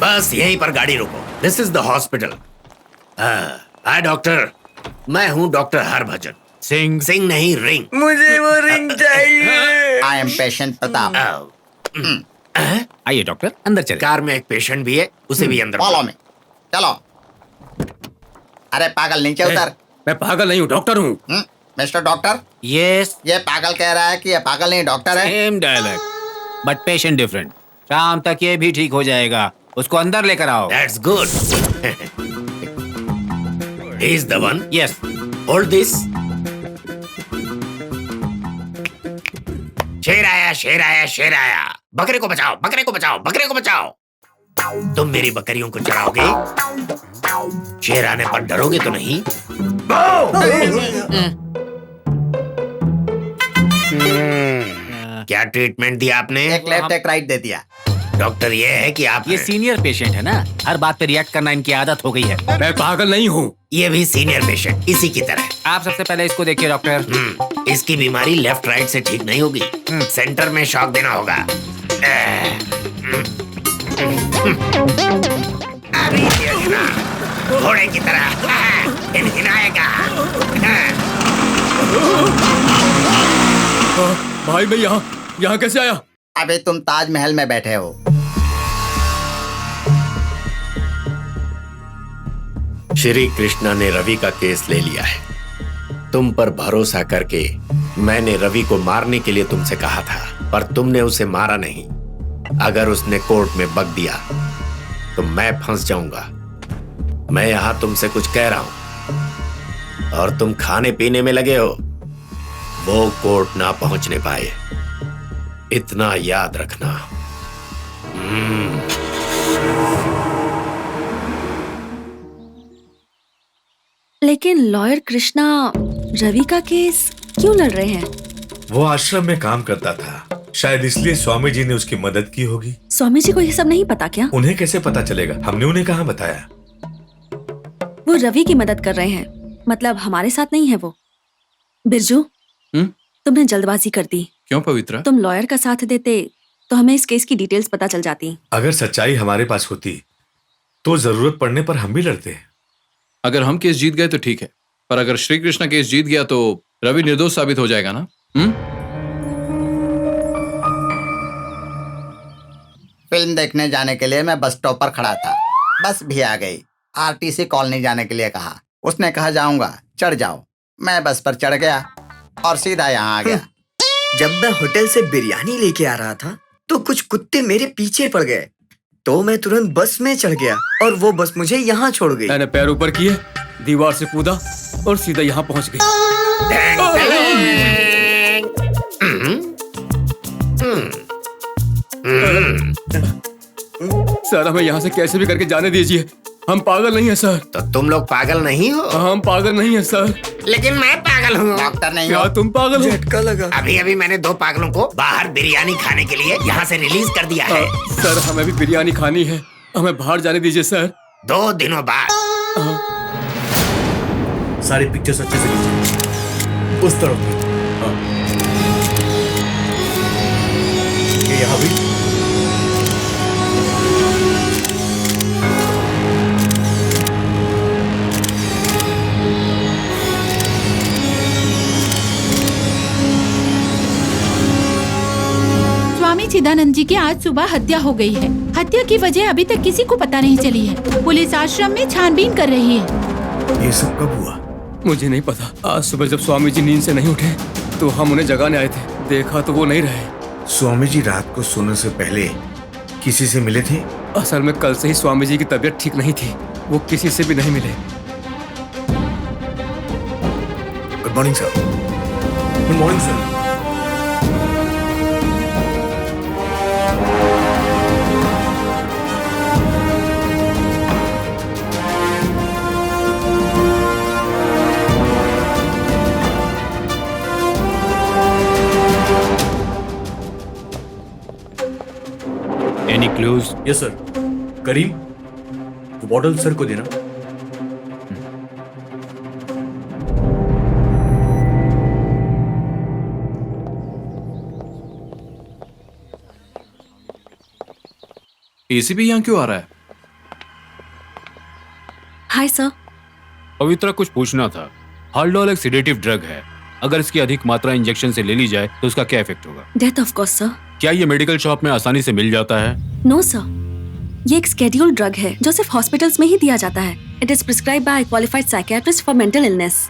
बस यहीं पर गाड़ी रोको। This is the hospital. Hi doctor, मैं हूँ डॉक्टर हरभजन सिंह। सिंह नहीं, रिंग। मुझे वो रिंग चाहिए। I am patient Pratap. आइए डॉक्टर, अंदर चले। कार में एक पेशेंट भी है, उसे भी अंदर फॉलो में चलो। अरे पागल, नीचे उतर। मैं पागल नहीं हूँ, डॉक्टर हूँ। मिस्टर डॉक्टर, यस, ये पागल कह रहा है कि ये पागल नहीं डॉक्टर है। Same dialogue but patient different. शाम तक ये भी ठीक हो जाएगा, उसको अंदर लेकर आओ। That's good. He is the one. Yes. Hold this. शेर आया, शेर आया, शेर आया। बकरे को बचाओ, बकरे को बचाओ, बकरे को बचाओ। तुम मेरी बकरियों को चराओगे? शेर आने पर डरोगे तो नहीं? क्या ट्रीटमेंट दिया आपने? एक लेफ्ट एक राइट दे दिया। डॉक्टर ये है कि आप ये सीनियर पेशेंट है ना, हर बात पे रिएक्ट करना इनकी आदत हो गई है। मैं पागल नहीं हूँ। ये भी सीनियर पेशेंट इसी की तरह। आप सबसे पहले इसको देखिए डॉक्टर। इसकी बीमारी लेफ्ट राइट से ठीक नहीं होगी, सेंटर में शॉक देना होगा। अभी देखना, घोड़े की तरह हिनहिनाएगा। भाई मैं यहाँ कैसे आया? अभी तुम ताजमहल में बैठे हो। श्री कृष्णा ने रवि का केस ले लिया है। तुम पर भरोसा करके मैंने रवि को मारने के लिए तुमसे कहा था, पर तुमने उसे मारा नहीं। अगर उसने कोर्ट में बक दिया तो मैं फंस जाऊंगा। मैं यहां तुमसे कुछ कह रहा हूं और तुम खाने पीने में लगे हो, वो कोर्ट ना पहुंचने पाए, इतना याद रखना। लेकिन लॉयर कृष्णा रवि का केस क्यों लड़ रहे हैं? वो आश्रम में काम करता था, शायद इसलिए स्वामी जी ने उसकी मदद की होगी। स्वामी जी को ये सब नहीं पता क्या? उन्हें कैसे पता चलेगा? हमने उन्हें कहाँ बताया? वो रवि की मदद कर रहे हैं, मतलब हमारे साथ नहीं है वो। बिरजू, तुमने जल्दबाजी कर दी। क्यों पवित्रा? तुम लॉयर का साथ देते तो हमें इस केस की डिटेल्स पता चल जाती। अगर सच्चाई हमारे पास होती तो जरूरत पड़ने पर हम भी लड़ते। अगर हम केस जीत गए तो ठीक है, पर अगर श्री कृष्णा केस जीत गया तो रवि निर्दोष साबित हो जाएगा ना? फिल्म देखने जाने के लिए मैं बस स्टॉप पर खड़ा था, बस भी आ गई। आरटीसी कॉलोनी जाने के लिए कहा, उसने कहा जाऊंगा, चढ़ जाओ। मैं बस पर चढ़ गया और सीधा यहाँ आ गया। जब मैं होटल से बिरयानी लेके आ रहा था तो कुछ कुत्ते मेरे पीछे पड़ गए, तो मैं तुरंत बस में चढ़ गया और वो बस मुझे यहाँ छोड़ गई। मैंने पैर ऊपर किए, दीवार से कूदा और सीधा यहाँ पहुँच गई। सर हमें यहाँ से कैसे भी करके जाने दीजिए, हम पागल नहीं है सर। तो तुम लोग पागल नहीं हो? हम पागल नहीं है सर। लेकिन मैं पागल हूँ। डॉक्टर नहीं क्या हो। तुम पागल हो? झटका लगा। अभी अभी मैंने 2 पागलों को बाहर बिरयानी खाने के लिए यहाँ से रिलीज कर दिया है। सर हमें भी बिरयानी खानी है, हमें बाहर जाने दीजिए सर। 2 दिनों बाद। सारी पिक्चर्स अच्छे से लीजिए, उस तरफ भी। ये यहाँ भी। स्वामी चिदानंद जी की आज सुबह हत्या हो गई है। हत्या की वजह अभी तक किसी को पता नहीं चली है। पुलिस आश्रम में छानबीन कर रही है। ये सब कब हुआ? मुझे नहीं पता। आज सुबह जब स्वामी जी नींद से नहीं उठे तो हम उन्हें जगाने आए थे, देखा तो वो नहीं रहे। स्वामी जी रात को सोने से पहले किसी से मिले थे? असल में कल से ही स्वामी जी की तबीयत ठीक नहीं थी, वो किसी से भी नहीं मिले। Good morning sir. Good morning sir. Any clues? Yes sir. Karim, वो बॉटल सर को देना। एसीपी यहाँ क्यों आ रहा है? Hi sir. पवित्रा, कुछ पूछना था। हाल्डोल एक सिडेटिव ड्रग है। अगर इसकी अधिक मात्रा इंजेक्शन से ले ली जाए तो उसका क्या इफेक्ट होगा? Death of course sir. क्या ये मेडिकल शॉप में आसानी से मिल जाता है? नो सर, ये एक स्केड्यूल्ड ड्रग है जो सिर्फ हॉस्पिटल्स में ही दिया जाता है। It is prescribe bye qualified psychiatrist for mental illness.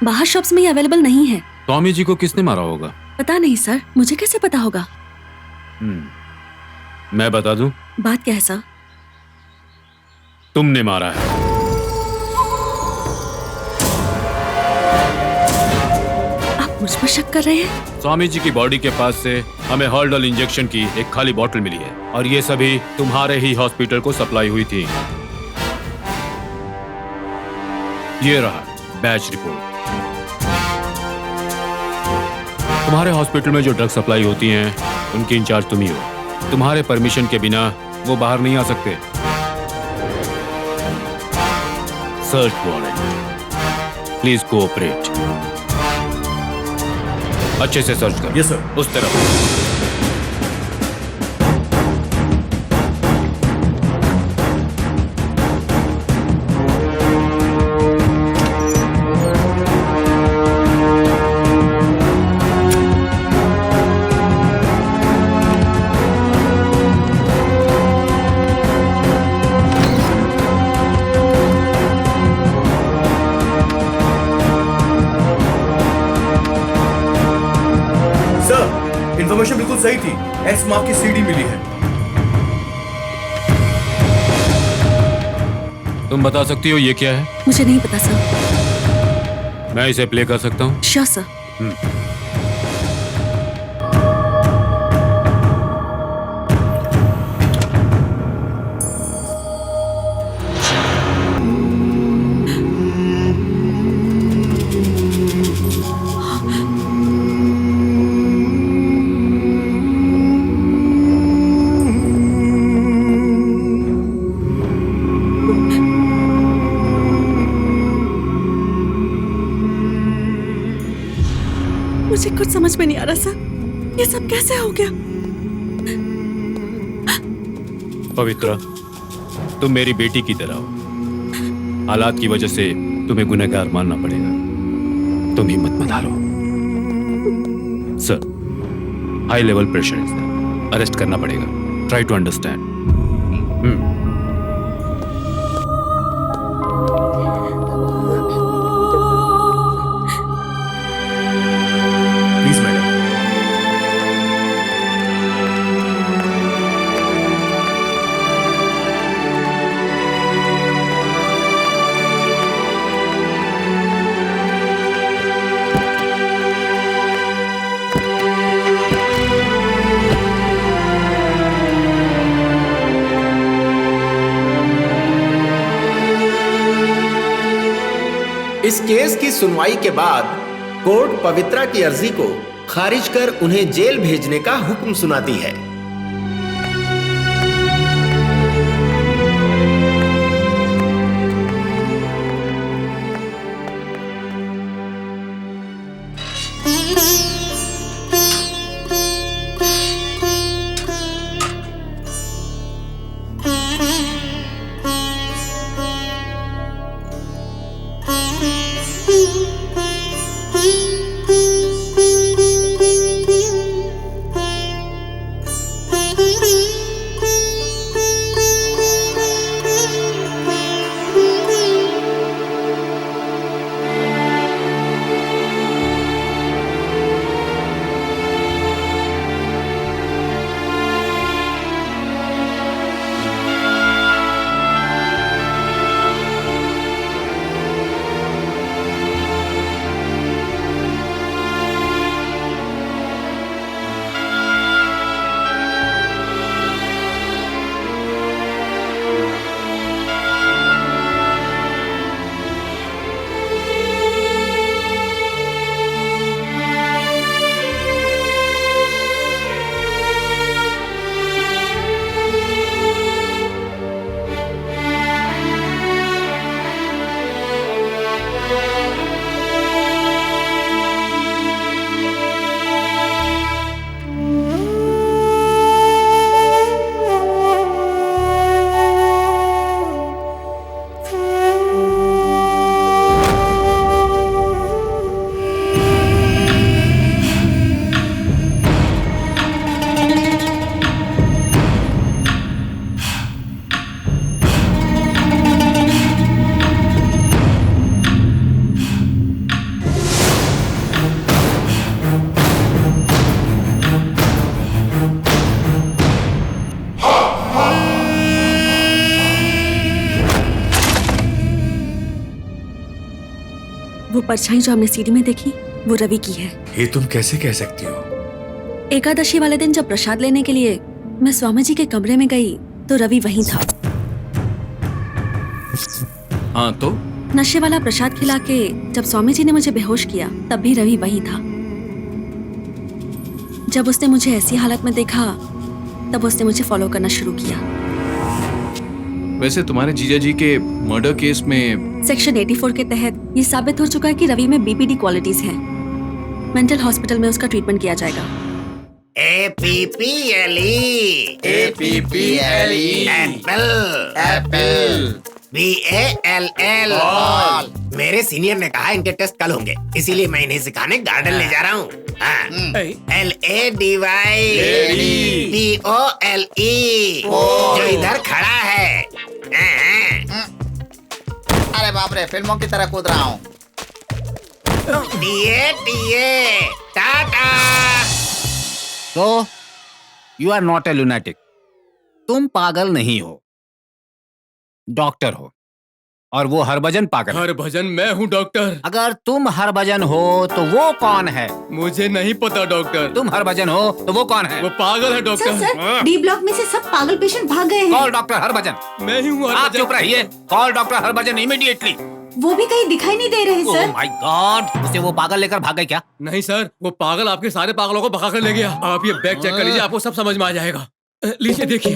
बाहर शॉप्स में ये अवेलेबल नहीं है। स्वामी जी को किसने मारा होगा? पता नहीं सर, मुझे कैसे पता होगा? मैं बता दूं? बात क्या है सर? तुमने मारा है। आप मुझ पर शक कर रहे हैं? स्वामी जी की बॉडी के पास से हमें हाल्डोल इंजेक्शन की एक खाली बोतल मिली है और ये सभी तुम्हारे ही हॉस्पिटल को सप्लाई हुई थी। ये रहा बैच रिपोर्ट। तुम्हारे हॉस्पिटल में जो ड्रग सप्लाई होती हैं, उनकी इंचार्ज तुम ही हो। तुम्हारे परमिशन के बिना वो बाहर नहीं आ सकते। Search warrant, please cooperate. अच्छे से सर्च करो। Yes sir. उस तरफ। इन्फॉर्मेशन बिल्कुल सही थी। एक्स मार्क की सीडी मिली है। तुम बता सकती हो ये क्या है? मुझे नहीं पता सर। मैं इसे प्ले कर सकता हूँ? Sure sir. मुझे कुछ समझ में नहीं आ रहा सर, ये सब कैसे हो गया? पवित्रा, तुम मेरी बेटी की तरह हो। हालात की वजह से तुम्हें गुनहगार मानना पड़ेगा। तुम हिम्मत मत हारो। सर, हाई लेवल प्रेशर है सर। अरेस्ट करना पड़ेगा। Try to understand. Please madam. इस केस की सुनवाई के बाद कोर्ट पवित्रा की अर्जी को खारिज कर उन्हें जेल भेजने का हुक्म सुनाती है। वो परछाई जो हमने सीढ़ी में देखी वो रवि की है। ये तुम कैसे कह सकती हो? एकादशी वाले दिन जब प्रसाद लेने के लिए मैं स्वामी जी के कमरे में गई तो रवि वहीं था। हाँ तो नशे वाला प्रसाद खिला के जब स्वामी जी ने मुझे बेहोश किया तब भी रवि वहीं था। जब उसने मुझे ऐसी हालत में देखा तब उसने मुझे फॉलो करना शुरू किया। वैसे तुम्हारे जीजा जी के मर्डर केस में सेक्शन 84 के तहत ये साबित हो चुका है कि रवि में बीपीडी क्वालिटीज हैं। मेंटल हॉस्पिटल में उसका ट्रीटमेंट किया जाएगा। APPLE एप्पल BALL मेरे सीनियर ने कहा इनके टेस्ट कल होंगे, इसीलिए मैं इन्हें सिखाने गार्डन ले जा रहा हूँ। LADY POLE जो इधर खड़ा है। अरे बाप रे, फिल्मों की तरह कूद रहा हूँ। TA tata. तो you are not a lunatic. तुम पागल नहीं हो, डॉक्टर हो, और वो हरभजन पागल है। हरभजन मैं हूँ डॉक्टर। अगर तुम हरभजन हो तो वो कौन है? मुझे नहीं पता डॉक्टर। तुम हरभजन हो तो वो कौन है? वो पागल है डॉक्टर। सर, डी ब्लॉक में से सब पागल पेशेंट भाग गए हैं। Call doctor Harbhajan. मैं ही हूँ आप हरभजन। चुप रहिए। Call doctor Harbhajan immediately. वो भी कहीं दिखाई नहीं दे रहे सर। ओह माय गॉड, उसे वो पागल लेकर भाग गए क्या? नहीं सर, वो पागल आपके सारे पागलों को भगा कर ले गया। आप ये बैग चेक कर लीजिए, आपको सब समझ में आ जाएगा। लीजिए देखिए।